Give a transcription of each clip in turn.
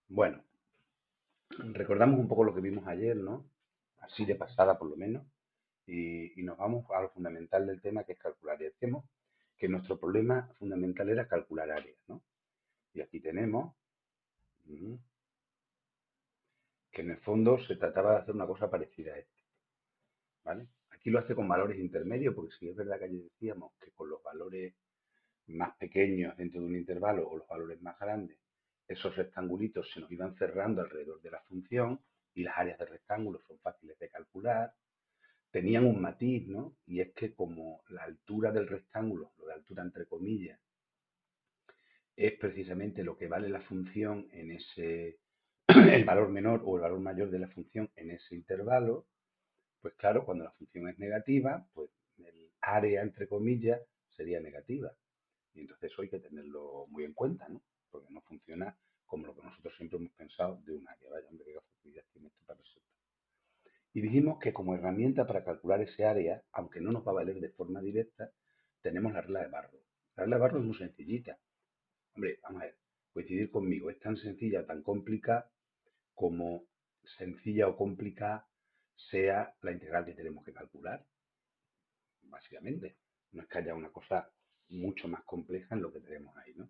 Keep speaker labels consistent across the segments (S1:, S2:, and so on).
S1: Bueno, recordamos un poco lo que vimos ayer, ¿no? Así de pasada por lo menos, y nos vamos a lo fundamental del tema que es calcular. Y decimos que nuestro problema fundamental era calcular áreas, ¿no? Y aquí tenemos que en el fondo se trataba de hacer una cosa parecida a esto, ¿vale? Aquí lo hace con valores intermedios, porque sí es verdad que ayer decíamos que con los valores más pequeños dentro de un intervalo o los valores más grandes, esos rectangulitos se nos iban cerrando alrededor de la función y las áreas de rectángulo son fáciles de calcular. Tenían un matiz, ¿no? Y es que como la altura del rectángulo, lo de altura entre comillas, es precisamente lo que vale la función en ese, el valor menor o el valor mayor de la función en ese intervalo, pues claro, cuando la función es negativa, pues el área entre comillas sería negativa. Y entonces eso hay que tenerlo muy en cuenta, ¿no? Porque no funciona como lo que nosotros siempre hemos pensado de un área. Vaya, hombre, qué facilidad tiene esto para resolver. Y dijimos que como herramienta para calcular ese área, aunque no nos va a valer de forma directa, tenemos la regla de Barrow. La regla de Barrow es muy sencillita. Hombre, vamos a ver, coincidir conmigo, es tan sencilla, tan complicada como sencilla o complicada sea la integral que tenemos que calcular, básicamente. No es que haya una cosa mucho más compleja en lo que tenemos ahí, ¿no?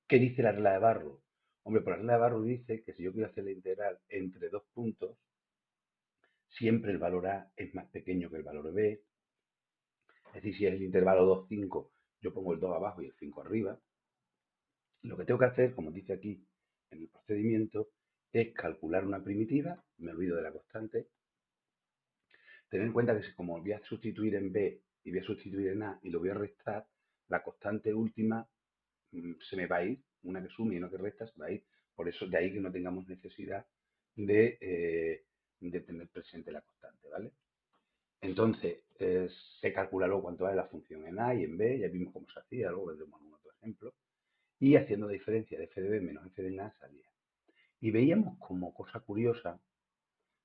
S1: ¿Qué dice la regla de Barrow? Hombre, pues la regla de Barrow dice que si yo quiero hacer la integral entre dos puntos, siempre el valor A es más pequeño que el valor B. Es decir, si es el intervalo 2, 5, yo pongo el 2 abajo y el 5 arriba. Lo que tengo que hacer, como dice aquí en el procedimiento, es calcular una primitiva, me olvido de la constante, tener en cuenta que si como voy a sustituir en B y voy a sustituir en A y lo voy a restar, la constante última se me va a ir, una que suma y una que resta se va a ir. Por eso de ahí que no tengamos necesidad de tener presente la constante, ¿vale? Entonces, se calcula luego cuánto vale la función en A y en B, ya vimos cómo se hacía, luego vendremos algún otro ejemplo, y haciendo la diferencia de f de B menos f de A salía. Y veíamos como cosa curiosa,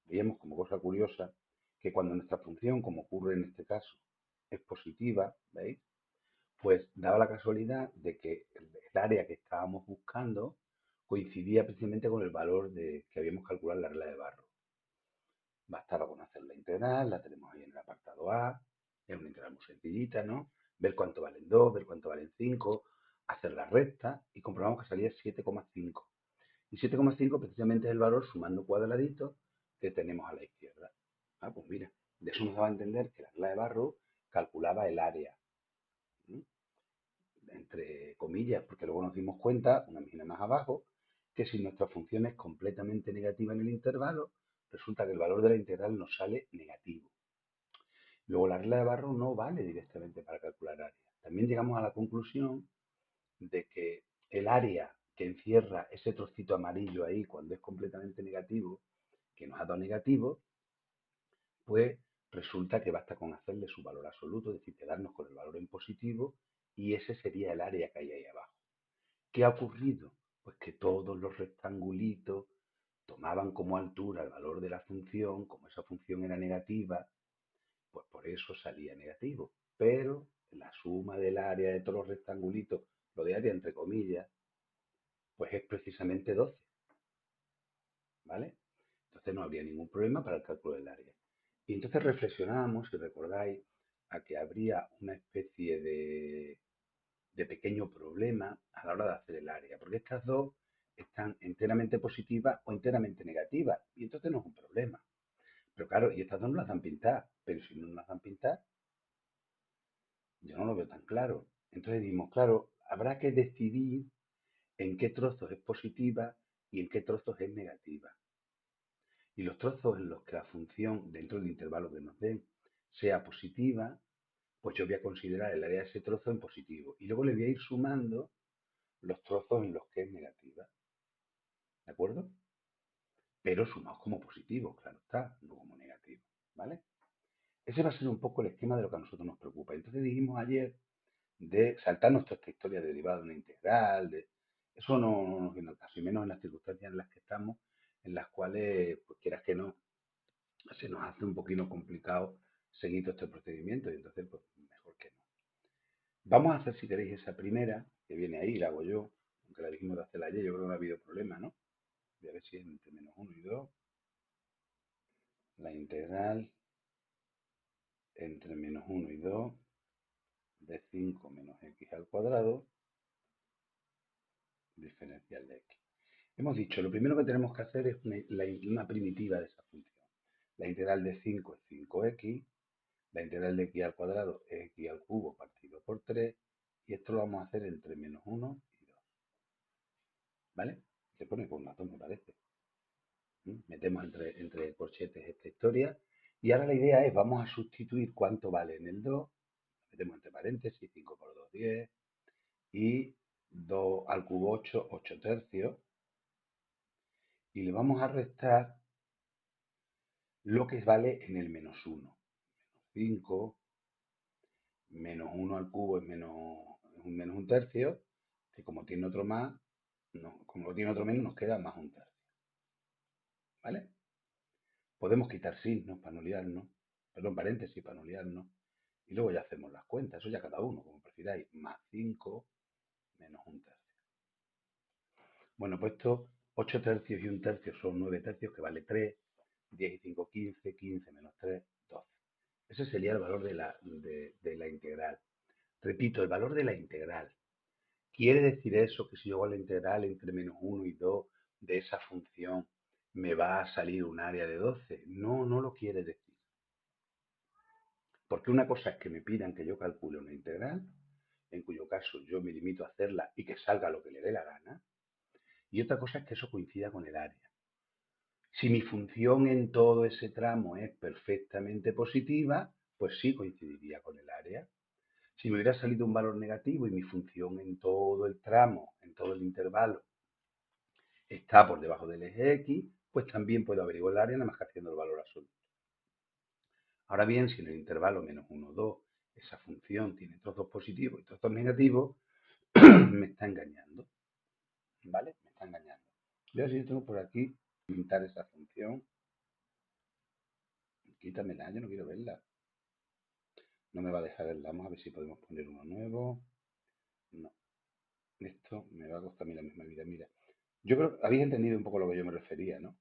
S1: que cuando nuestra función, como ocurre en este caso, es positiva, ¿veis? Pues daba la casualidad de que el área que estábamos buscando coincidía precisamente con el valor que habíamos calculado en la regla de Barrow. Bastaba con hacer la integral, la tenemos ahí en el apartado A, es una integral muy sencillita, ¿no? Ver cuánto valen 2, ver cuánto valen 5, hacer la recta y comprobamos que salía 7,5. Y 7,5 precisamente es el valor sumando cuadraditos que tenemos a la izquierda. Ah, pues mira, de eso nos daba a entender que la regla de Barrow calculaba el área, ¿sí? Entre comillas, porque luego nos dimos cuenta, una página más abajo, que si nuestra función es completamente negativa en el intervalo, resulta que el valor de la integral nos sale negativo. Luego la regla de Barrow no vale directamente para calcular área. También llegamos a la conclusión de que el área que encierra ese trocito amarillo ahí cuando es completamente negativo, que nos ha dado negativo, pues resulta que basta con hacerle su valor absoluto, es decir, quedarnos con el valor en positivo y ese sería el área que hay ahí abajo. ¿Qué ha ocurrido? Pues que todos los rectangulitos tomaban como altura el valor de la función, como esa función era negativa, pues por eso salía negativo. Pero la suma del área de todos los rectangulitos, lo de área entre comillas, pues es precisamente 12, ¿vale? Entonces no habría ningún problema para el cálculo del área. Y entonces reflexionábamos, si recordáis, a que habría una especie de pequeño problema a la hora de hacer el área, porque estas dos están enteramente positivas o enteramente negativas, y entonces no es un problema. Pero claro, y estas dos no las dan pintar, pero si no las dan pintar, yo no lo veo tan claro. Entonces dijimos, claro, habrá que decidir en qué trozos es positiva y en qué trozos es negativa. Y los trozos en los que la función dentro del intervalo que nos den sea positiva, pues yo voy a considerar el área de ese trozo en positivo. Y luego le voy a ir sumando los trozos en los que es negativa. ¿De acuerdo? Pero sumados como positivos, claro está, no como negativos. ¿Vale? Ese va a ser un poco el esquema de lo que a nosotros nos preocupa. Entonces dijimos ayer de saltarnos toda esta historia de derivada de una integral, eso no nos viene al caso, y menos en las circunstancias en las que estamos, en las cuales, pues quieras que no, se nos hace un poquito complicado seguir todo este procedimiento y entonces, pues mejor que no. Vamos a hacer, si queréis, esa primera, que viene ahí, la hago yo. aunque la dijimos de hacerla ayer, yo creo que no ha habido problema, ¿no? Voy a ver si es entre menos 1 y 2. La integral entre menos 1 y 2 de 5 menos x al cuadrado diferencial de x. Hemos dicho, lo primero que tenemos que hacer es una primitiva de esa función. La integral de 5 es 5x, la integral de x al cuadrado es x al cubo partido por 3, y esto lo vamos a hacer entre menos 1 y 2. ¿Vale? Se pone con una me parece. Metemos entre corchetes esta historia. Y ahora la idea es, vamos a sustituir cuánto vale en el 2. Metemos entre paréntesis, 5 por 2, 10. Y 2 al cubo 8, 8 tercios. Y le vamos a restar lo que vale en el menos 1. Menos 5, menos 1 al cubo es menos un tercio, que como tiene otro más, no, como tiene otro menos, nos queda más un tercio. ¿Vale? Podemos quitar signos para no liarnos, perdón, paréntesis para no liarnos, y luego ya hacemos las cuentas, eso ya cada uno, como prefiráis, más 5 menos un tercio. Bueno, pues esto, 8 tercios y un tercio son 9 tercios, que vale 3, 10 y 5, 15, 15 menos 3, 12. Ese sería el valor de la integral. Repito, el valor de la integral. ¿Quiere decir eso que si yo hago la integral entre menos 1 y 2 de esa función me va a salir un área de 12? No, no lo quiere decir. Porque una cosa es que me pidan que yo calcule una integral, en cuyo caso yo me limito a hacerla y que salga lo que le dé la gana, y otra cosa es que eso coincida con el área. Si mi función en todo ese tramo es perfectamente positiva, pues sí coincidiría con el área. Si me hubiera salido un valor negativo y mi función en todo el tramo, en todo el intervalo, está por debajo del eje X, pues también puedo averiguar el área nada más que haciendo el valor absoluto. Ahora bien, si en el intervalo menos 1, 2, esa función tiene trozos positivos y trozos negativos, me está engañando. ¿Vale? Me está engañando. Yo si yo tengo por aquí pintar esa función, quítamela, yo no quiero verla. No me va a dejar verla. Vamos a ver si podemos poner uno nuevo. No. Esto me va a costar a mí la misma vida. Mira, yo creo que habéis entendido un poco a lo que yo me refería, ¿no?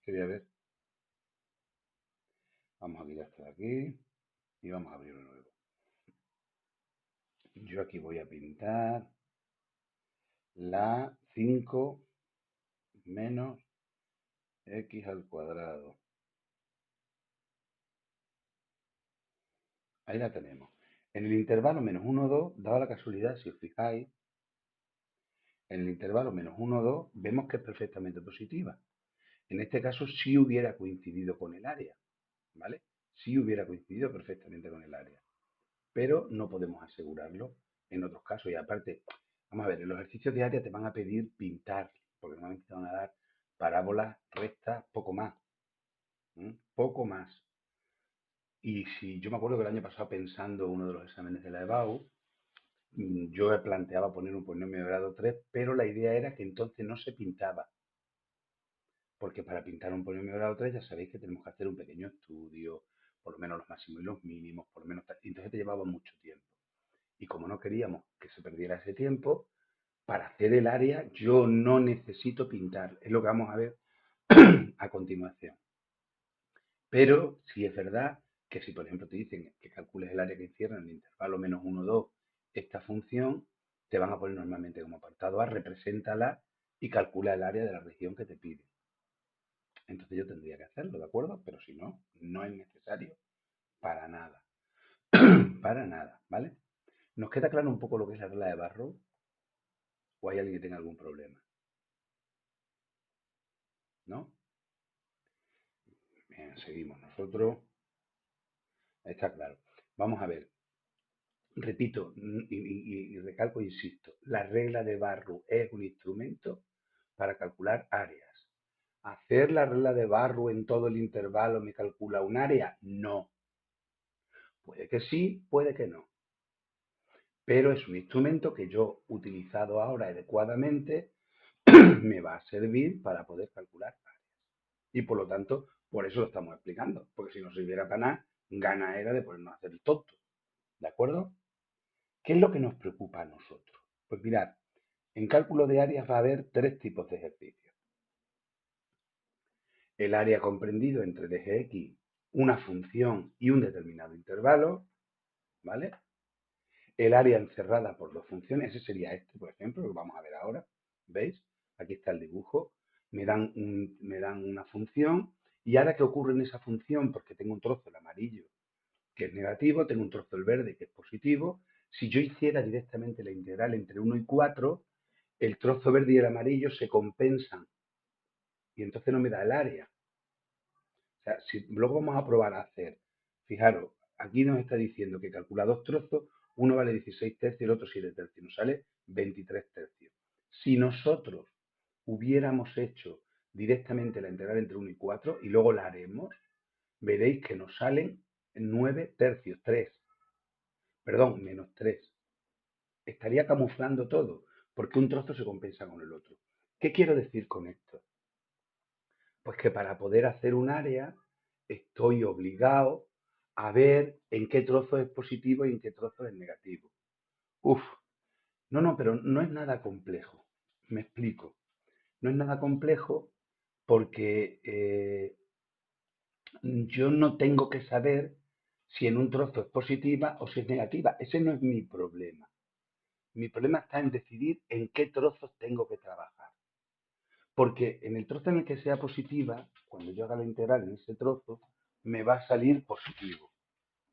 S1: Quería ver. Vamos a quitar esto de aquí y vamos a abrirlo nuevo. Yo aquí voy a pintar la 5 menos x al cuadrado. Ahí la tenemos. En el intervalo menos 1, 2, dado la casualidad, si os fijáis, en el intervalo menos 1, 2, vemos que es perfectamente positiva. En este caso sí hubiera coincidido con el área, ¿vale? Sí hubiera coincidido perfectamente con el área. Pero no podemos asegurarlo en otros casos. Y aparte, vamos a ver, en los ejercicios de área te van a pedir pintar, porque normalmente te van a dar parábolas, rectas, poco más. Poco más. Y si yo me acuerdo que el año pasado, pensando uno de los exámenes de la EBAU, yo planteaba poner un polinomio de grado 3, pero la idea era que entonces no se pintaba. Porque para pintar un polinomio de grado 3 ya sabéis que tenemos que hacer un pequeño estudio, por lo menos los máximos y los mínimos, por lo menos tal. Y entonces te llevaba mucho tiempo. Y como no queríamos que se perdiera ese tiempo, para hacer el área yo no necesito pintar. Es lo que vamos a ver a continuación. Pero sí es verdad que si, por ejemplo, te dicen que calcules el área que encierra en el intervalo menos 1, 2, esta función, te van a poner normalmente como apartado A, represéntala y calcula el área de la región que te pide. Entonces yo tendría que hacerlo, ¿de acuerdo? Pero si no, no es necesario para nada. Para nada, ¿vale? ¿Nos queda claro un poco lo que es la regla de Barrow? ¿O hay alguien que tenga algún problema? ¿No? Bien, seguimos nosotros. Está claro. Vamos a ver. Repito y recalco, insisto, la regla de Barrow es un instrumento para calcular áreas. ¿Hacer la regla de Barrow en todo el intervalo me calcula un área? No. Puede que sí, puede que no. Pero es un instrumento que yo, utilizado ahora adecuadamente, me va a servir para poder calcular áreas. Y por lo tanto, por eso lo estamos explicando. Porque si no sirviera para nada, gana era de ponernos a hacer el tonto. ¿De acuerdo? ¿Qué es lo que nos preocupa a nosotros? Pues mirad, En cálculo de áreas va a haber tres tipos de ejercicios. El área comprendido entre el eje X, una función y un determinado intervalo, ¿vale? El área encerrada por dos funciones, ese sería este, por ejemplo, lo que vamos a ver ahora, ¿veis? Aquí está el dibujo, me dan una función y ahora, ¿qué ocurre en esa función? Porque tengo un trozo, el amarillo, que es negativo, tengo un trozo, el verde, que es positivo. Si yo hiciera directamente la integral entre 1 y 4, el trozo verde y el amarillo se compensan y entonces no me da el área. O sea, si luego vamos a probar a hacer, fijaros, aquí nos está diciendo que calcula dos trozos, uno vale 16 tercios y el otro 7 tercios, nos sale 23 tercios. Si nosotros hubiéramos hecho directamente la integral entre 1 y 4 y luego la haremos, veréis que nos salen 9 tercios, 3, perdón, menos 3. Estaría camuflando todo, porque un trozo se compensa con el otro. ¿Qué quiero decir con esto? Pues que para poder hacer un área estoy obligado a ver en qué trozo es positivo y en qué trozo es negativo. Uf, no, pero no es nada complejo. Me explico. No es nada complejo porque yo no tengo que saber si en un trozo es positiva o si es negativa. Ese no es mi problema. Mi problema está en decidir en qué trozos tengo que trabajar. Porque en el trozo en el que sea positiva, cuando yo haga la integral en ese trozo, me va a salir positivo.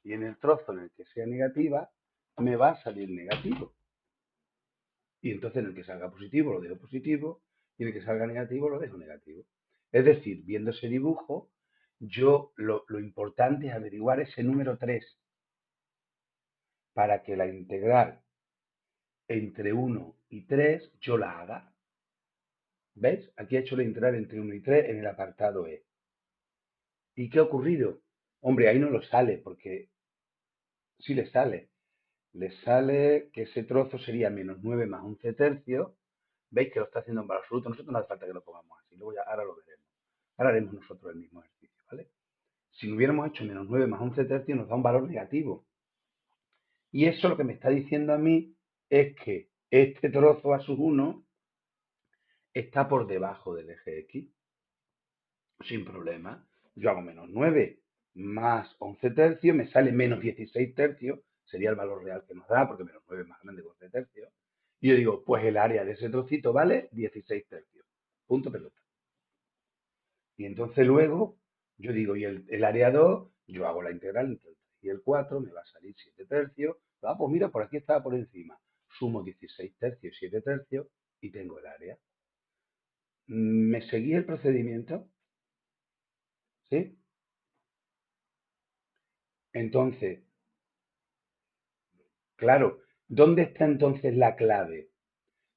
S1: Y en el trozo en el que sea negativa, me va a salir negativo. Y entonces en el que salga positivo lo dejo positivo y en el que salga negativo lo dejo negativo. Es decir, viendo ese dibujo, yo lo importante es averiguar ese número 3 para que la integral entre 1 y 3 yo la haga. ¿Veis? Aquí he hecho la integral entre 1 y 3 en el apartado E. ¿Y qué ha ocurrido? Hombre, ahí no lo sale, porque sí le sale. Le sale que ese trozo sería menos 9 más 11 tercios. ¿Veis que lo está haciendo en valor absoluto? Nosotros no hace falta que lo pongamos así. Luego ya, ahora lo veremos. Ahora haremos nosotros el mismo ejercicio, ¿vale? Si no hubiéramos hecho menos 9 más 11 tercios, nos da un valor negativo. Y eso lo que me está diciendo a mí es que este trozo a sub 1 está por debajo del eje X. Sin problema. Yo hago menos 9 más 11 tercios, me sale menos 16 tercios, sería el valor real que nos da, porque menos 9 es más grande que 11 tercios. Y yo digo, pues el área de ese trocito vale 16 tercios. Punto pelota. Y entonces luego, yo digo, y el área 2, yo hago la integral entre el 3 y el 4, me va a salir 7 tercios. Ah, pues mira, por aquí estaba por encima. Sumo 16 tercios, 7 tercios y tengo el área. ¿Me seguí el procedimiento? ¿Sí? Entonces, claro, ¿dónde está entonces la clave?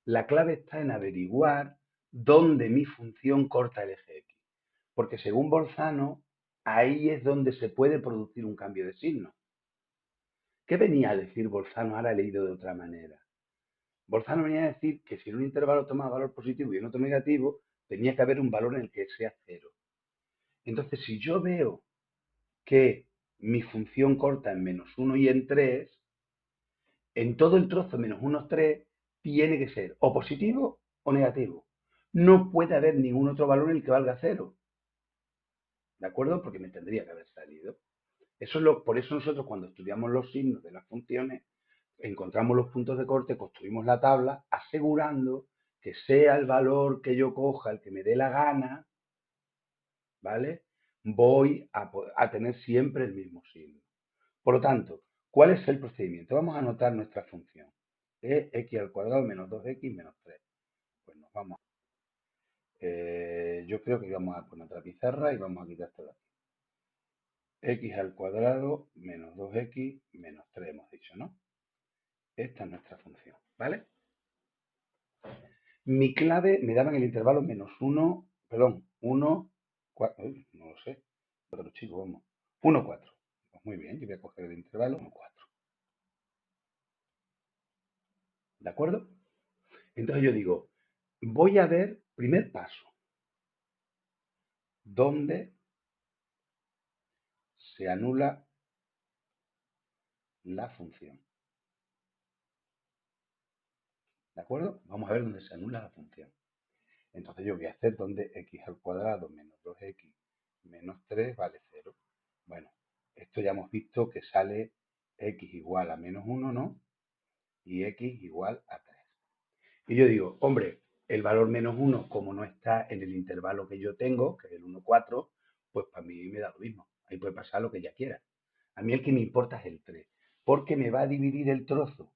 S1: La clave está en averiguar dónde mi función corta el eje X. Porque según Bolzano, ahí es donde se puede producir un cambio de signo. ¿Qué venía a decir Bolzano? Ahora leído de otra manera. Bolzano venía a decir que si en un intervalo tomaba valor positivo y en otro negativo, tenía que haber un valor en el que sea cero. Entonces, si yo veo que mi función corta en -1 y en 3, en todo el trozo -1, 3 tiene que ser o positivo o negativo. No puede haber ningún otro valor en el que valga cero. ¿De acuerdo? Porque me tendría que haber salido. Por eso nosotros cuando estudiamos los signos de las funciones, encontramos los puntos de corte, construimos la tabla, asegurando que sea el valor que yo coja, el que me dé la gana, ¿vale? Voy a tener siempre el mismo signo. Por lo tanto, ¿cuál es el procedimiento? Vamos a anotar nuestra función. Es x al cuadrado menos 2x menos 3. Pues nos vamos. Yo creo que vamos a poner otra pizarra y vamos a quitar esto de aquí. X al cuadrado menos 2x menos 3 hemos dicho, ¿no? Esta es nuestra función, ¿vale? Mi clave me daba en el intervalo -1, perdón, 1, 4, no lo sé, pero chicos, vamos, 1, 4. Pues muy bien, yo voy a coger el intervalo 1, 4. ¿De acuerdo? Entonces yo digo, voy a ver, primer paso, dónde se anula la función. ¿De acuerdo? Vamos a ver dónde se anula la función. Entonces yo voy a hacer donde x al cuadrado menos 2x menos 3 vale 0. Bueno, esto ya hemos visto que sale x igual a menos 1, ¿no? Y x igual a 3. Y yo digo, hombre, el valor menos 1, como no está en el intervalo que yo tengo, que es el 1, 4, pues para mí me da lo mismo. Ahí puede pasar lo que ya quiera. A mí el que me importa es el 3, porque me va a dividir el trozo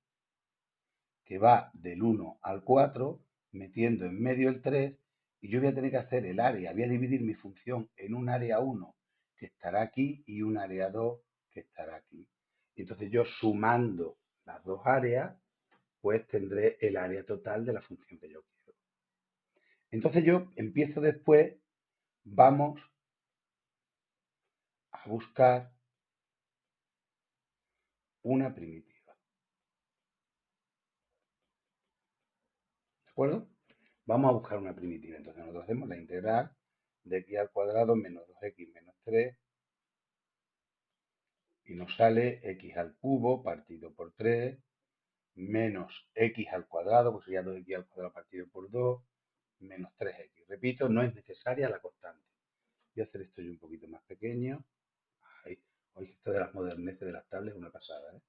S1: que va del 1 al 4, metiendo en medio el 3, y yo voy a tener que hacer el área, voy a dividir mi función en un área 1 que estará aquí y un área 2 que estará aquí. Y entonces yo sumando las dos áreas, pues tendré el área total de la función que yo quiero. Entonces yo empiezo después, vamos a buscar una primitiva. ¿De acuerdo? Vamos a buscar una primitiva. Entonces nosotros hacemos la integral de x al cuadrado menos 2x menos 3 y nos sale x al cubo partido por 3 menos x al cuadrado, pues sería 2x al cuadrado partido por 2 menos 3x. Repito, no es necesaria la constante. Voy a hacer esto yo un poquito más pequeño. Ahí. Hoy esto de las moderneces de las tablets es una pasada, ¿eh?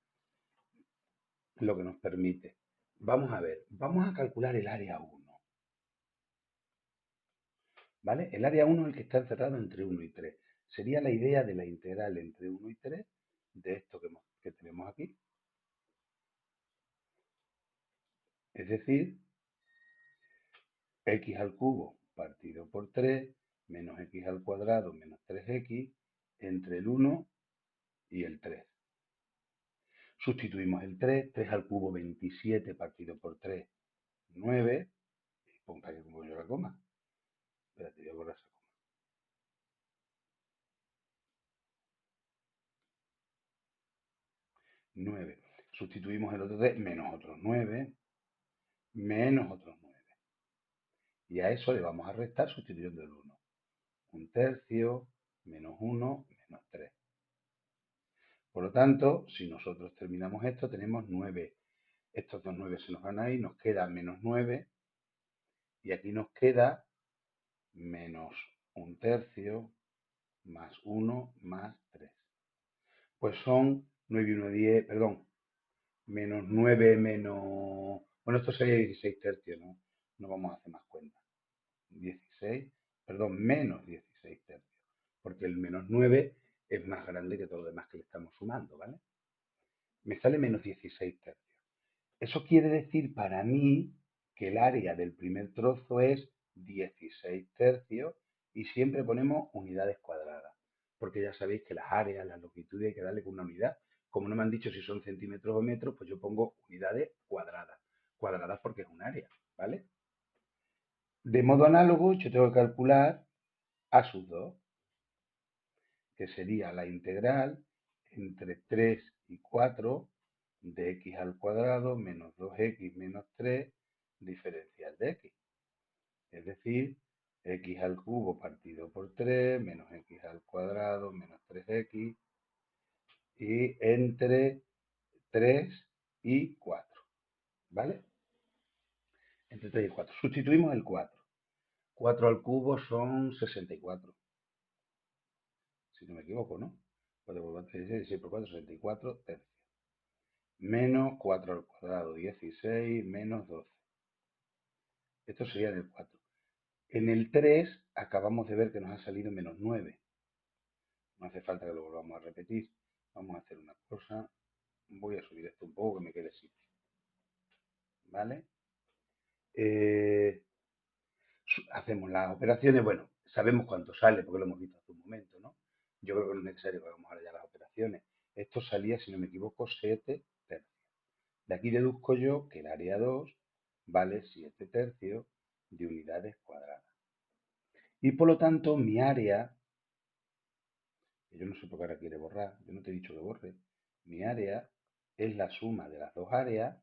S1: Lo que nos permite. Vamos a ver, vamos a calcular el área 1. ¿Vale? El área 1 es el que está encerrado entre 1 y 3. Sería la idea de la integral entre 1 y 3 de esto que tenemos aquí. Es decir, x al cubo partido por 3 menos x al cuadrado menos 3x entre el 1 y el 3. Sustituimos el 3, 3 al cubo 27 partido por 3, 9. ¿Para qué pongo yo la coma? Espérate, voy a borrar esa coma. 9. Sustituimos el otro 3 menos otros 9, menos otros 9. Y a eso le vamos a restar sustituyendo el 1. Un tercio, menos 1, menos 3. Por lo tanto, si nosotros terminamos esto, tenemos 9. Estos dos 9 se nos van a ir, nos queda menos 9. Y aquí nos queda menos un tercio más 1 más 3. Pues son 9 y 1, 10, perdón, menos 9 menos... Bueno, esto sería 16 tercios, ¿no? No vamos a hacer más cuenta. 16, perdón, menos 16 tercios, porque el menos 9 es más grande que todo lo demás que le estamos sumando, ¿vale? Me sale menos 16 tercios. Eso quiere decir para mí que el área del primer trozo es 16 tercios y siempre ponemos unidades cuadradas, porque ya sabéis que las áreas, las longitudes hay que darle con una unidad. Como no me han dicho si son centímetros o metros, pues yo pongo unidades cuadradas. Cuadradas porque es un área, ¿vale? De modo análogo, yo tengo que calcular a sus 2, que sería la integral entre 3 y 4 de x al cuadrado menos 2x menos 3 diferencial de x. Es decir, x al cubo partido por 3 menos x al cuadrado menos 3x y entre 3 y 4. ¿Vale? Entre 3 y 4. Sustituimos el 4. 4 al cubo son 64. Si no me equivoco, ¿no? 4 por 4, 16, 16 por 4, 64 tercios. Menos 4 al cuadrado, 16, menos 12. Esto sería en el 4. En el 3 acabamos de ver que nos ha salido menos 9. No hace falta que lo volvamos a repetir. Vamos a hacer una cosa. Voy a subir esto un poco que me quede sitio. ¿Vale? Hacemos las operaciones. Bueno, sabemos cuánto sale porque lo hemos visto hace un momento, ¿no? Yo creo que no es necesario que hagamos ahora ya las operaciones. Esto salía, si no me equivoco, 7 tercios. De aquí deduzco yo que el área 2 vale 7 tercios de unidades cuadradas. Y por lo tanto, mi área, que yo no sé por qué ahora quiere borrar, yo no te he dicho que borre, mi área es la suma de las dos áreas,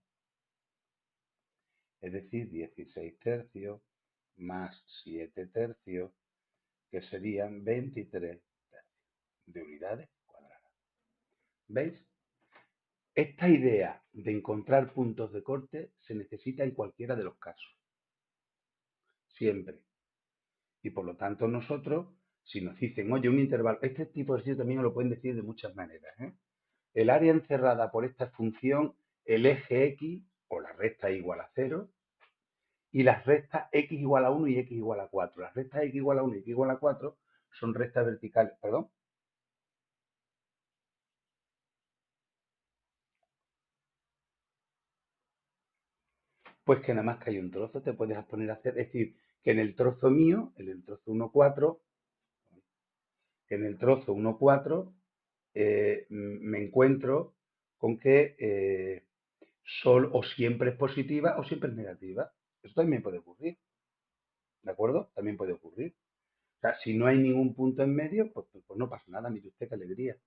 S1: es decir, 16 tercios más 7 tercios, que serían 23 tercios de unidades cuadradas. ¿Veis? Esta idea de encontrar puntos de corte se necesita en cualquiera de los casos, siempre. Y por lo tanto nosotros, si nos dicen, oye, un intervalo, este tipo de ejercicio también lo pueden decir de muchas maneras, ¿eh? El área encerrada por esta función, el eje X, o la recta igual a 0, y las rectas X igual a 1 y X igual a 4. Las rectas X igual a 1 y X igual a 4 son rectas verticales, perdón. Pues que nada más que hay un trozo te puedes poner a hacer, es decir, que en el trozo mío, en el trozo 1,4, en el trozo 1,4 me encuentro con que o siempre es positiva o siempre es negativa. Eso también puede ocurrir, ¿de acuerdo? También puede ocurrir. O sea, si no hay ningún punto en medio, pues no pasa nada, mire usted qué alegría.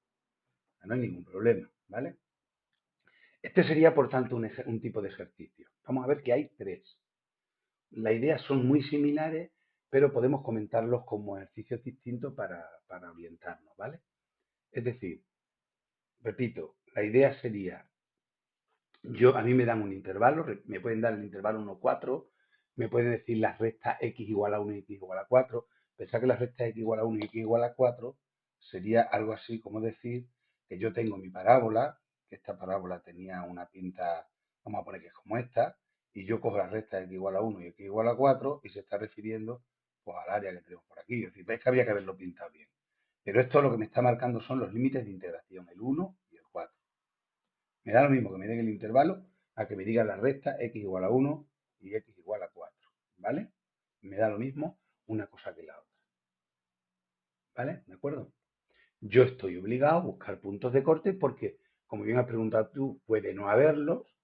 S1: No hay ningún problema, ¿vale? Este sería, por tanto, un tipo de ejercicio. Vamos a ver que hay tres. Las ideas son muy similares, pero podemos comentarlos como ejercicios distintos para orientarnos, ¿vale? Es decir, repito, la idea sería a mí me dan un intervalo, me pueden dar el intervalo 1, 4, me pueden decir las rectas x igual a 1 y x igual a 4. Pensar que las rectas x igual a 1 y x igual a 4 sería algo así como decir que yo tengo mi parábola, que esta parábola tenía una pinta, vamos a poner que es como esta, y yo cojo las rectas x igual a 1 y x igual a 4 y se está refiriendo pues, al área que tenemos por aquí. Es decir, veis que había que haberlo pintado bien. Pero esto lo que me está marcando son los límites de integración, el 1 y el 4. Me da lo mismo que me den el intervalo a que me digan la recta x igual a 1 y x igual a 4, ¿vale? Me da lo mismo una cosa que la otra, ¿vale? ¿De acuerdo? Yo estoy obligado a buscar puntos de corte porque, como bien has preguntado tú, puede no haberlos,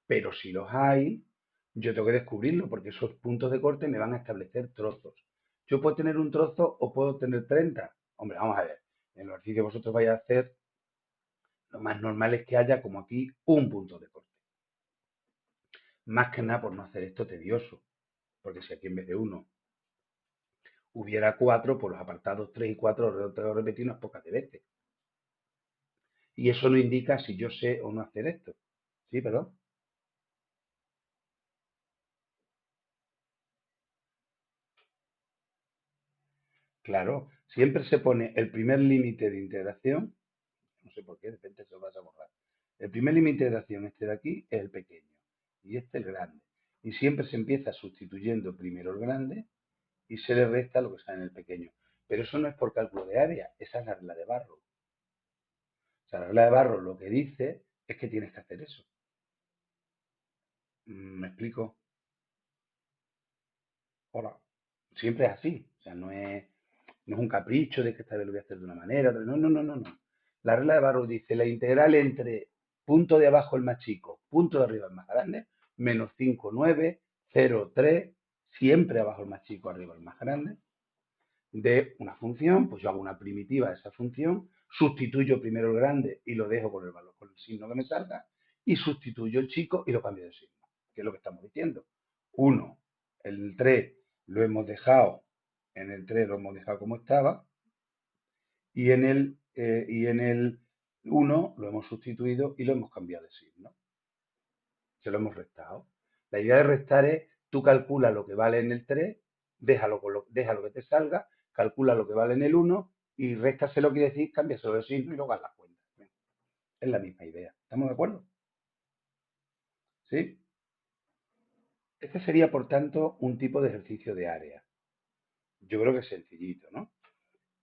S1: pero si los hay, yo tengo que descubrirlo porque esos puntos de corte me van a establecer trozos. Yo puedo tener un trozo o puedo tener 30. Hombre, vamos a ver. En los ejercicios que vosotros vais a hacer, lo más normal es que haya, como aquí, un punto de corte. Más que nada por no hacer esto tedioso, porque si aquí en vez de uno hubiera 4, pues los apartados 3 y 4 los tengo que repetir unas pocas de veces. Y eso no indica si yo sé o no hacer esto. ¿Sí, perdón? Claro, siempre se pone el primer límite de integración, no sé por qué, de repente se lo vas a borrar. El primer límite de integración, este de aquí, es el pequeño y este el grande. Y siempre se empieza sustituyendo primero el grande y se le resta lo que está en el pequeño. Pero eso no es por cálculo de área, esa es la regla de Barrow. O sea, la regla de Barrow lo que dice es que tienes que hacer eso. ¿Me explico? Hola. Siempre es así. O sea, no es un capricho de que esta vez lo voy a hacer de una manera. No, no, no, no, no. La regla de Barrow dice la integral entre punto de abajo el más chico, punto de arriba el más grande, menos 5, 9, 0, 3, siempre abajo el más chico, arriba el más grande, de una función, pues yo hago una primitiva de esa función, sustituyo primero el grande y lo dejo con el valor, con el signo que me salga, y sustituyo el chico y lo cambio de signo, que es lo que estamos diciendo. 1, el 3 lo hemos dejado, en el 3 lo hemos dejado como estaba, y en el 1 lo hemos sustituido y lo hemos cambiado de signo. Se lo hemos restado. La idea de restar es, tú calcula lo que vale en el 3, deja lo que te salga, calcula lo que vale en el 1 y réstaselo, quiere decir, cámbiaselo de signo y luego haz la cuenta. Es la misma idea. ¿Estamos de acuerdo? ¿Sí? Este sería, por tanto, un tipo de ejercicio de área. Yo creo que es sencillito, ¿no?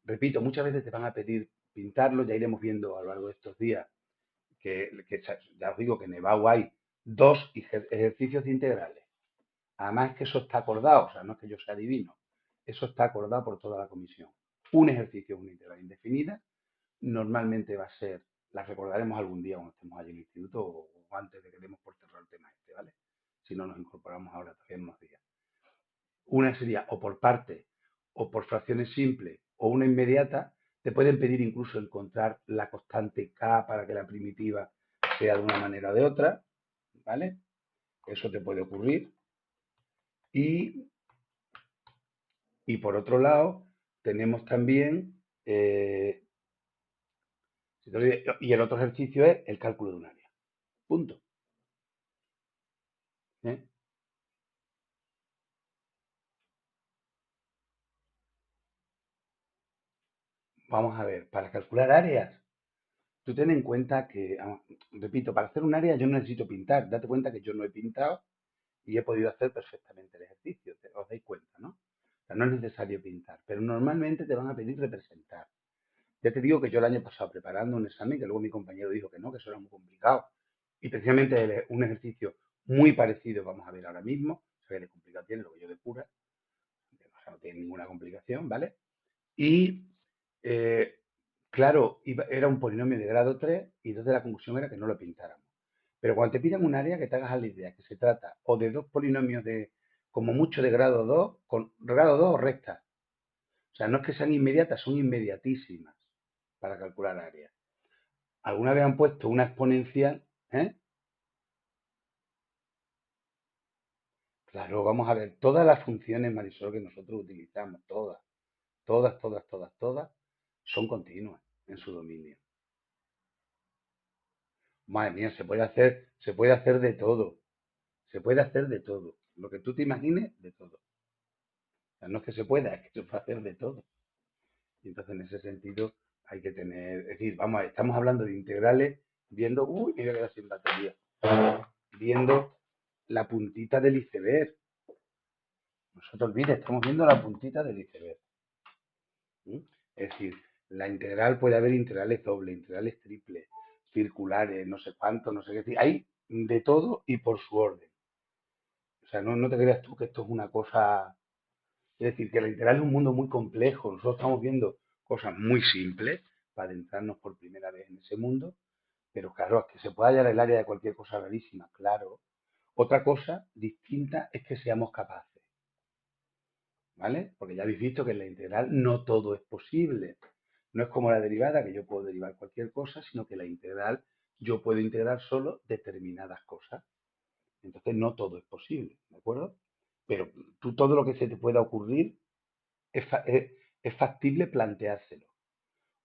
S1: Repito, muchas veces te van a pedir pintarlo, ya iremos viendo a lo largo de estos días que ya os digo que en EBAU hay dos ejercicios integrales. Además que eso está acordado, o sea, no es que yo sea divino, eso está acordado por toda la comisión. Un ejercicio es una integral indefinida, normalmente va a ser, la recordaremos algún día cuando estemos allí en el instituto o antes de que demos por cerrar el tema este, ¿vale? Si no nos incorporamos ahora todavía en unos días. Una sería o por parte o por fracciones simples o una inmediata, te pueden pedir incluso encontrar la constante k para que la primitiva sea de una manera o de otra, ¿vale? Eso te puede ocurrir. Y, y por otro lado, tenemos también Y el otro ejercicio es el cálculo de un área. Punto. ¿Eh? Vamos a ver, para calcular áreas, tú ten en cuenta que, repito, para hacer un área yo no necesito pintar. Date cuenta que yo no he pintado y he podido hacer perfectamente el ejercicio. Os dais cuenta, ¿no? O sea, no es necesario pintar, pero normalmente te van a pedir representar. Ya te digo que yo el año pasado preparando un examen, que luego mi compañero dijo que no, que eso era muy complicado, y precisamente un ejercicio muy parecido vamos a ver ahora mismo, o sea, que de complicado tiene lo que yo de pura, o sea, no tiene ninguna complicación, ¿vale? Y, eh, claro, era un polinomio de grado 3 y entonces la conclusión era que no lo pintáramos. Pero cuando te pidan un área, que te hagas a la idea que se trata o de dos polinomios de, como mucho de grado 2 con grado 2 o rectas. O sea, no es que sean inmediatas, son inmediatísimas para calcular áreas. ¿Alguna vez han puesto una exponencial? ¿Eh? Claro, vamos a ver, todas las funciones, Marisol, que nosotros utilizamos, todas, son continuas en su dominio. Madre mía, se puede hacer de todo, se puede hacer de todo. Lo que tú te imagines, de todo. O sea, no es que se pueda, es que se puede hacer de todo. Y entonces, en ese sentido, hay que tener, es decir, vamos, estamos hablando de integrales, viendo, uy, me voy a quedar sin batería, viendo la puntita del iceberg. No se te olvide, estamos viendo la puntita del iceberg. ¿Sí? Es decir, la integral puede haber integrales dobles, integrales triples, circulares, no sé cuánto, no sé qué. Es decir, hay de todo y por su orden. O sea, no te creas tú que esto es una cosa. Es decir, que la integral es un mundo muy complejo. Nosotros estamos viendo cosas muy simples para adentrarnos por primera vez en ese mundo. Pero claro, es que se puede hallar el área de cualquier cosa rarísima, claro. Otra cosa distinta es que seamos capaces. ¿Vale? Porque ya habéis visto que en la integral no todo es posible. No es como la derivada, que yo puedo derivar cualquier cosa, sino que la integral yo puedo integrar solo determinadas cosas. Entonces no todo es posible, ¿de acuerdo? Pero tú todo lo que se te pueda ocurrir es factible planteárselo.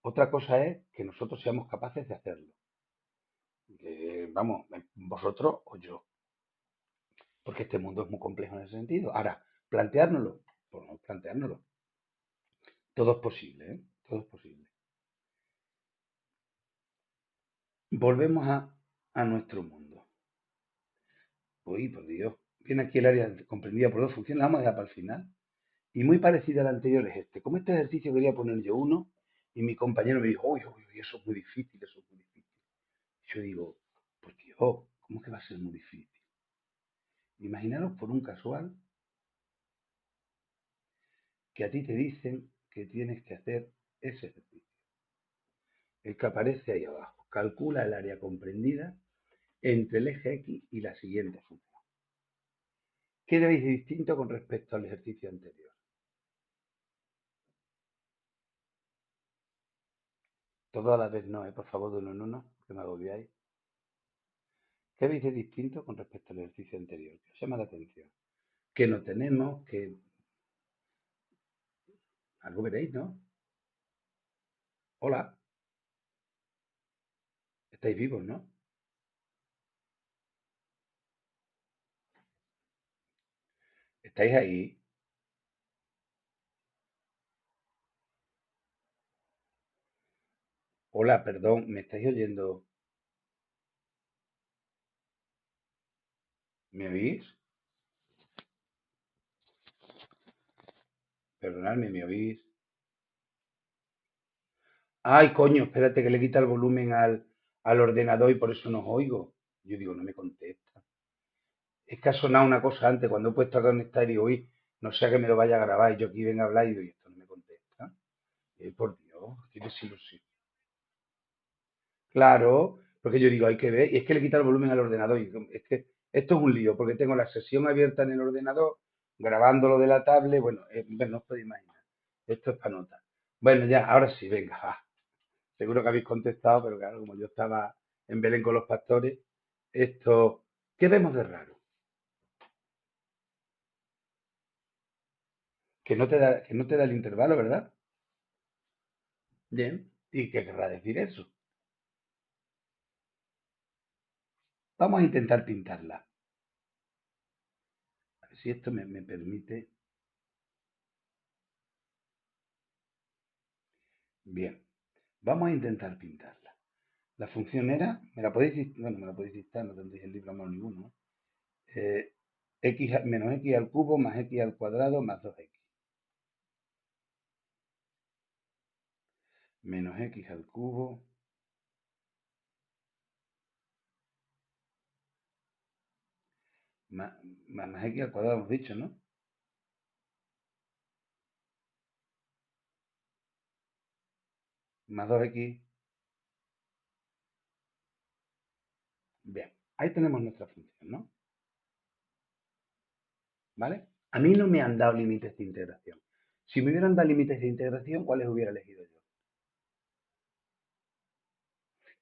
S1: Otra cosa es que nosotros seamos capaces de hacerlo. Vamos, vosotros o yo. Porque este mundo es muy complejo en ese sentido. Ahora, planteárnoslo, pues no planteárnoslo. Todo es posible, ¿eh? Todo es posible. Volvemos a nuestro mundo. Uy, por Dios. Viene aquí el área comprendida por dos funciones. La vamos a dejar para el final. Y muy parecida al anterior es este. Como este ejercicio quería poner yo uno, y mi compañero me dijo, uy, uy, uy, eso es muy difícil, eso es muy difícil. Yo digo, pues Dios, ¿cómo que va a ser muy difícil? Imaginaros por un casual que a ti te dicen que tienes que hacer ese ejercicio. El que aparece ahí abajo. Calcula el área comprendida entre el eje X y la siguiente función. ¿Qué debéis de distinto con respecto al ejercicio anterior? Todo a la vez no, por favor, de uno en uno, que me agobiáis. ¿Qué veis de distinto con respecto al ejercicio anterior? Que os llama la atención. Que no tenemos, que algo veréis, ¿no? Hola, estáis vivos, ¿no? ¿Estáis ahí? Hola, perdón, ¿me estáis oyendo? ¿Me oís? Perdonadme, ¿me oís? Ay, coño, espérate que le quita el volumen al ordenador y por eso no os oigo. Yo digo, no me contesta. Es que ha sonado una cosa antes cuando he puesto a conectar y oí, no sea que me lo vaya a grabar y yo aquí venga a hablar y digo, "Y esto no me contesta. Por Dios, qué desilusión. Claro, porque yo digo, hay que ver, y es que le quita el volumen al ordenador. Y es que esto es un lío, porque tengo la sesión abierta en el ordenador, grabándolo de la tablet, bueno, no os podéis imaginar. Esto es para nota. Bueno, ya, ahora sí, venga, va. Seguro que habéis contestado, pero claro, como yo estaba en Belén con los pastores, esto, ¿qué vemos de raro? Que no te da el intervalo, ¿verdad? Bien. ¿Y qué querrá decir eso? Vamos a intentar pintarla. A ver si esto me permite. Bien, vamos a intentar pintarla. La función era, me la podéis, bueno, me la podéis dictar, no tendréis el libro a mano ninguno, ¿no? X menos x al cubo más x al cuadrado más 2x. Menos x al cubo más, más x al cuadrado, hemos dicho, ¿no? Más 2x. Bien, ahí tenemos nuestra función, ¿no? ¿Vale? A mí no me han dado límites de integración. Si me hubieran dado límites de integración, ¿cuáles hubiera elegido yo?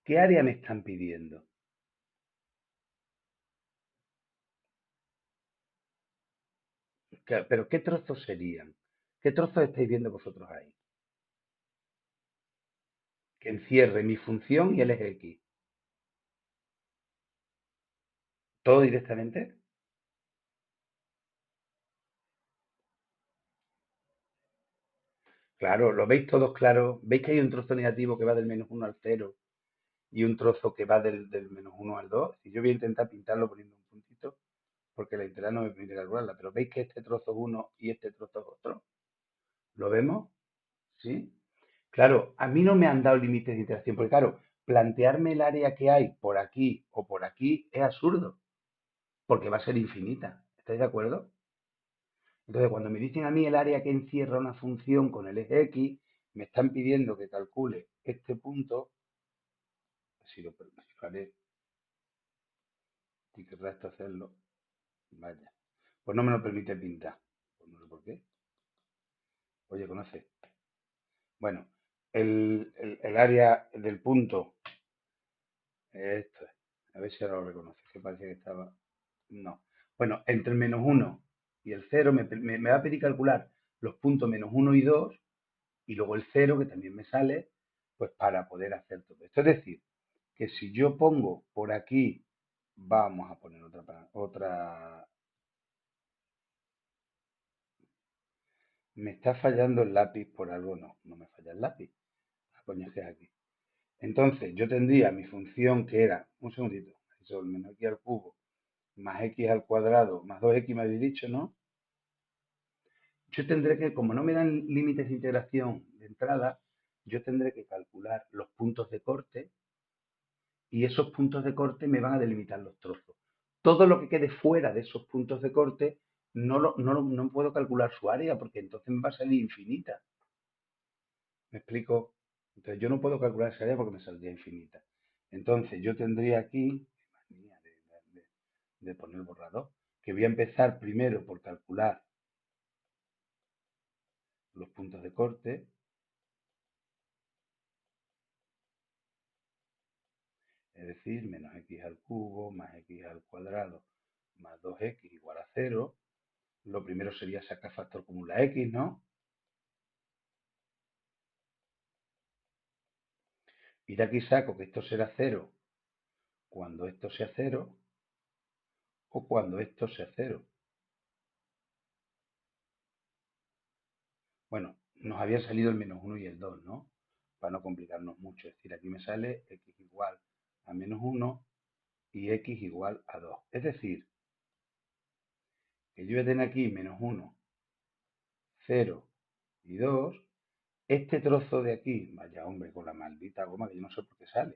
S1: ¿Qué área me están pidiendo? ¿Pero qué trozos serían? ¿Qué trozos estáis viendo vosotros ahí? Que encierre mi función y el eje X. ¿Todo directamente? Claro, ¿lo veis todos claros? ¿Veis que hay un trozo negativo que va del menos 1 al 0 y un trozo que va del menos 1 al 2? Y yo voy a intentar pintarlo poniendo un puntito, porque la integral no me permite calcularla. Pero ¿veis que este trozo es uno y este trozo es otro? ¿Lo vemos? ¿Sí? Claro, a mí no me han dado límites de interacción, porque claro, plantearme el área que hay por aquí o por aquí es absurdo, porque va a ser infinita. ¿Estáis de acuerdo? Entonces, cuando me dicen a mí el área que encierra una función con el eje X, me están pidiendo que calcule este punto, si lo haré, y querrá esto hacerlo, vaya, pues no me lo permite pintar. Pues no sé por qué. Oye, conoce. Bueno, el área del punto, esto es. A ver si ahora lo reconoce, que parecía que estaba. No. Bueno, entre el menos uno y el cero me va a pedir calcular los puntos menos uno y 2 y luego el cero, que también me sale, pues para poder hacer todo esto. Es decir, que si yo pongo por aquí, vamos a poner otra, me está fallando el lápiz por algo, no me falla el lápiz. Ah, coño, es que es aquí. Entonces, yo tendría mi función que era, un segundito, eso, el menos x al cubo, más x al cuadrado, más 2x me habéis dicho, ¿no? Yo tendré que, como no me dan límites de integración de entrada, yo tendré que calcular los puntos de corte y esos puntos de corte me van a delimitar los trozos. Todo lo que quede fuera de esos puntos de corte no puedo calcular su área porque entonces me va a salir infinita. ¿Me explico? Entonces yo no puedo calcular esa área porque me saldría infinita. Entonces yo tendría aquí, qué manía de poner el borrador, que voy a empezar primero por calcular los puntos de corte, es decir, menos x al cubo más x al cuadrado más 2x igual a 0. Lo primero sería sacar factor común la x, ¿no? Y de aquí saco que esto será 0 cuando esto sea 0 o cuando esto sea 0. Bueno, nos había salido el menos 1 y el 2, ¿no? Para no complicarnos mucho. Es decir, aquí me sale x igual a menos 1 y x igual a 2. Es decir, que yo voy a tener aquí menos 1, 0 y 2. Este trozo de aquí, vaya hombre, con la maldita goma que yo no sé por qué sale.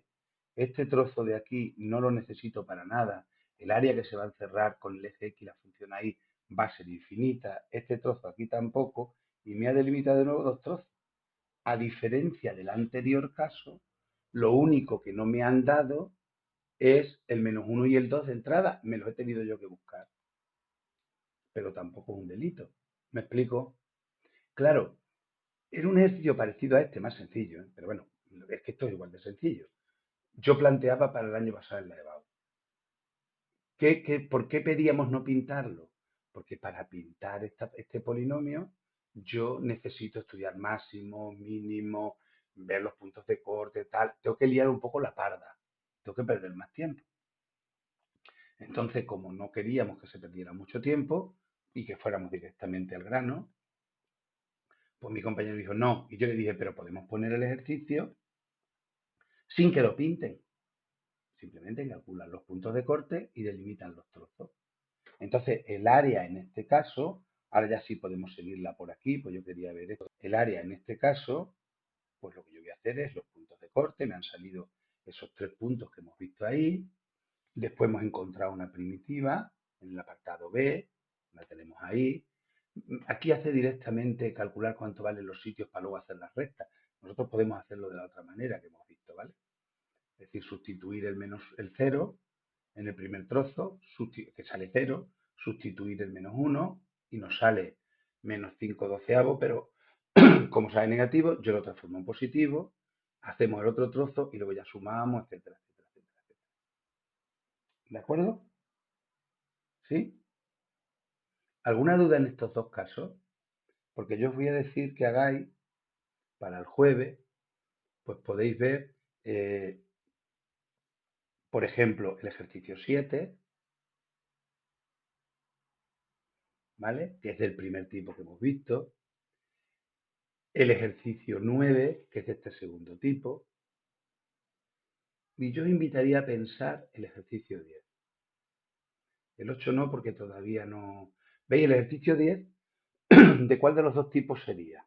S1: Este trozo de aquí no lo necesito para nada. El área que se va a encerrar con el eje X, la función ahí, va a ser infinita. Este trozo aquí tampoco. Y me ha delimitado de nuevo dos trozos. A diferencia del anterior caso, lo único que no me han dado es el menos 1 y el 2 de entrada. Me lo he tenido yo que buscar. Pero tampoco es un delito. ¿Me explico? Claro, era un ejercicio parecido a este, más sencillo, ¿eh? Pero bueno, es que esto es igual de sencillo. Yo planteaba para el año pasado en la EBAU. ¿Por qué pedíamos no pintarlo? Porque para pintar este polinomio yo necesito estudiar máximo, mínimo, ver los puntos de corte, tal. Tengo que liar un poco la parda. Tengo que perder más tiempo. Entonces, como no queríamos que se perdiera mucho tiempo y que fuéramos directamente al grano, pues mi compañero dijo, no. Y yo le dije, pero podemos poner el ejercicio sin que lo pinten. Simplemente calculan los puntos de corte y delimitan los trozos. Entonces, el área en este caso, ahora ya sí podemos seguirla por aquí, pues yo quería ver esto. El área en este caso, pues lo que yo voy a hacer es los puntos de corte, me han salido esos 3 puntos que hemos visto ahí. Después hemos encontrado una primitiva en el apartado B, la tenemos ahí. Aquí hace directamente calcular cuánto valen los sitios para luego hacer las rectas. Nosotros podemos hacerlo de la otra manera que hemos visto, ¿vale? Es decir, sustituir el menos el 0 en el primer trozo, que sale 0, sustituir el menos 1 y nos sale menos 5 doceavos, pero como sale negativo, yo lo transformo en positivo, hacemos el otro trozo y luego ya sumamos, etcétera, etcétera, etcétera, etcétera. ¿De acuerdo? ¿Sí? ¿Alguna duda en estos dos casos? Porque yo os voy a decir que hagáis para el jueves, pues podéis ver, por ejemplo, el ejercicio 7, ¿vale? Que es del primer tipo que hemos visto. El ejercicio 9, que es de este segundo tipo. Y yo os invitaría a pensar el ejercicio 10. El 8 no, porque todavía no... ¿Veis el ejercicio 10? ¿De cuál de los dos tipos sería?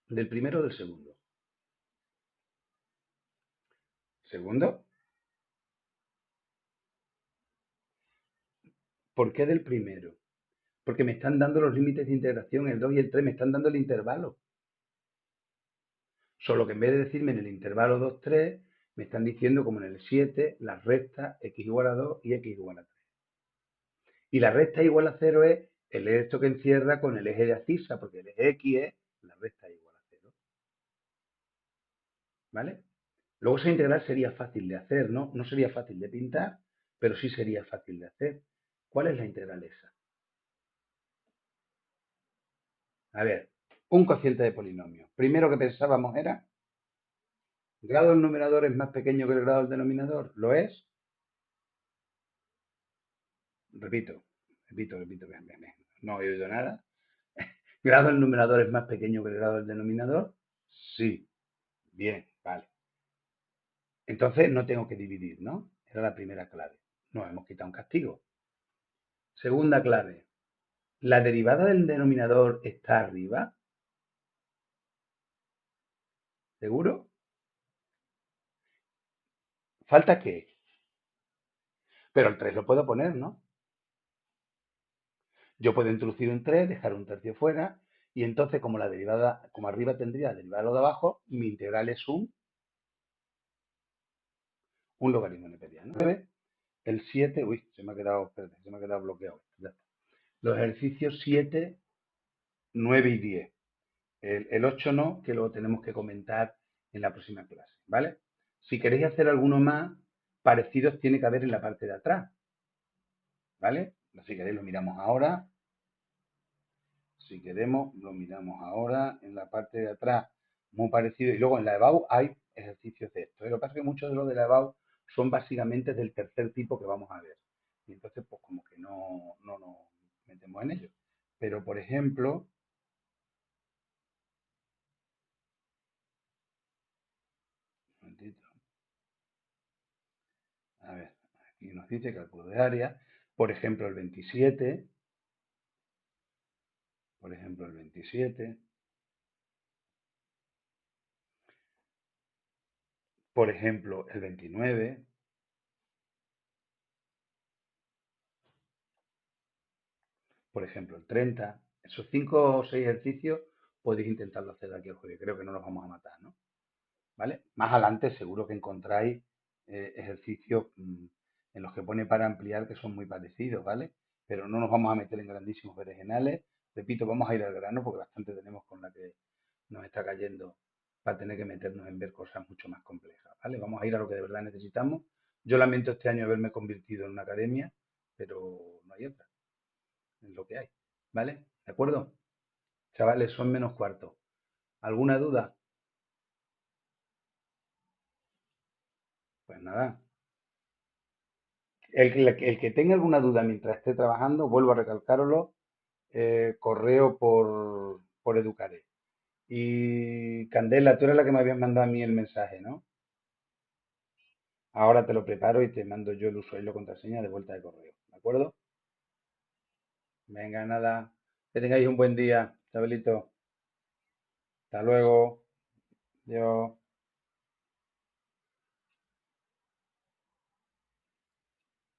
S1: ¿Del primero o del segundo? ¿Segundo? ¿Por qué del primero? Porque me están dando los límites de integración, el 2 y el 3, me están dando el intervalo. Solo que en vez de decirme en el intervalo 2, 3, me están diciendo como en el 7, las rectas x igual a 2 y x igual a 3. Y la recta igual a 0 es el esto que encierra con el eje de abscisa, porque el eje x es la recta igual a 0. ¿Vale? Luego esa integral sería fácil de hacer, ¿no? No sería fácil de pintar, pero sí sería fácil de hacer. ¿Cuál es la integral esa? A ver, un cociente de polinomio. Primero que pensábamos era, ¿grado del numerador es más pequeño que el grado del denominador? ¿Lo es? Repito, bien, bien, bien. No he oído nada. ¿Grado del numerador es más pequeño que el grado del denominador? Sí. Bien, vale. Entonces no tengo que dividir, ¿no? Era la primera clave. Nos hemos quitado un castigo. Segunda clave. ¿La derivada del denominador está arriba? ¿Seguro? ¿Falta qué? Pero el 3 lo puedo poner, ¿no? Yo puedo introducir un 3, dejar un tercio fuera, y entonces como la derivada, como arriba tendría la derivada de lo de abajo, mi integral es un logaritmo neperiano. El 7, uy, espérate, se me ha quedado bloqueado. Ya está. Los ejercicios 7, 9 y 10. El 8 no, que lo tenemos que comentar en la próxima clase, ¿vale? Si queréis hacer alguno más, parecidos tiene que haber en la parte de atrás, ¿vale? Si queréis lo miramos ahora. Si queremos, lo miramos ahora en la parte de atrás, muy parecido. Y luego en la EBAU hay ejercicios de esto. Lo que pasa es que muchos de los de la EBAU son básicamente del tercer tipo que vamos a ver. Y entonces, pues como que no nos metemos en ello. Pero, por ejemplo, un momentito, a ver, aquí nos dice cálculo de área. Por ejemplo, el 27. Por ejemplo, el 27. Por ejemplo, el 29. Por ejemplo, el 30. Esos 5 o 6 ejercicios podéis intentarlo hacer de aquí al jueves. Creo que no nos vamos a matar, ¿no? ¿Vale? Más adelante seguro que encontráis ejercicios en los que pone para ampliar que son muy parecidos, ¿vale? Pero no nos vamos a meter en grandísimos berenjenales. Repito, vamos a ir al grano porque bastante tenemos con la que nos está cayendo para tener que meternos en ver cosas mucho más complejas, ¿vale? Vamos a ir a lo que de verdad necesitamos. Yo lamento este año haberme convertido en una academia, pero no hay otra, es lo que hay, ¿vale? ¿De acuerdo? Chavales, son menos cuarto. ¿Alguna duda? Pues nada, el que tenga alguna duda mientras esté trabajando, vuelvo a recalcarlo, correo por Educaré. Y Candela, tú eres la que me habías mandado a mí el mensaje, ¿no? Ahora te lo preparo y te mando yo el usuario y la contraseña de vuelta de correo, ¿de acuerdo? Venga, nada, que tengáis un buen día, Chabelito. Hasta luego. Adiós.